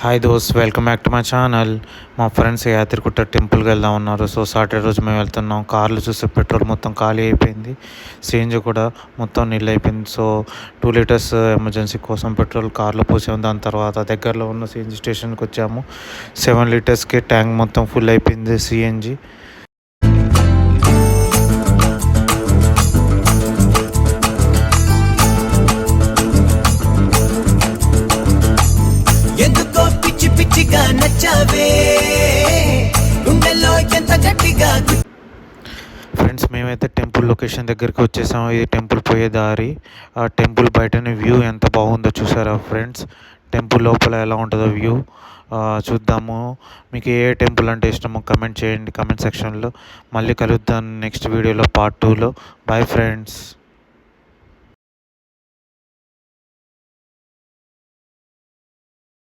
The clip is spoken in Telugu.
Hi those, welcome back to my channel. మా ఫ్రెండ్స్ యాత్రికుట్ట టెంపుల్కి వెళ్దాం ఉన్నారు. సో సాటర్డే రోజు మేము వెళ్తున్నాం. కార్లు చూస్తే పెట్రోల్ మొత్తం ఖాళీ అయిపోయింది. సిఎన్జి కూడా మొత్తం నీళ్ళు అయిపోయింది. సో 2 లీటర్స్ ఎమర్జెన్సీ కోసం పెట్రోల్ కార్లో పోసాము. దాని తర్వాత దగ్గరలో ఉన్న సిఎన్జి స్టేషన్కి వచ్చాము. 7 లీటర్స్కి ట్యాంక్ మొత్తం ఫుల్ అయిపోయింది సిఎన్జి. ఎందుకో పిచ్చి పిచ్చిగా నచ్చావే గుండెల్లో ఎంత గట్టిగా. ఫ్రెండ్స్, మేమైతే టెంపుల్ లొకేషన్ దగ్గరికి వచ్చేసాము. ఇది టెంపుల్ పోయే దారి. ఆ టెంపుల్ బయటని వ్యూ ఎంత బాగుందో చూసారా ఫ్రెండ్స్. టెంపుల్ లోపల ఎలా ఉంటుందో వ్యూ చూద్దాము. మీకు ఏ టెంపుల్ అంటే ఇష్టమో కమెంట్ చేయండి కమెంట్ సెక్షన్లో. మళ్ళీ కలుద్దాం నెక్స్ట్ వీడియోలో పార్ట్ 2లో. Bye friends.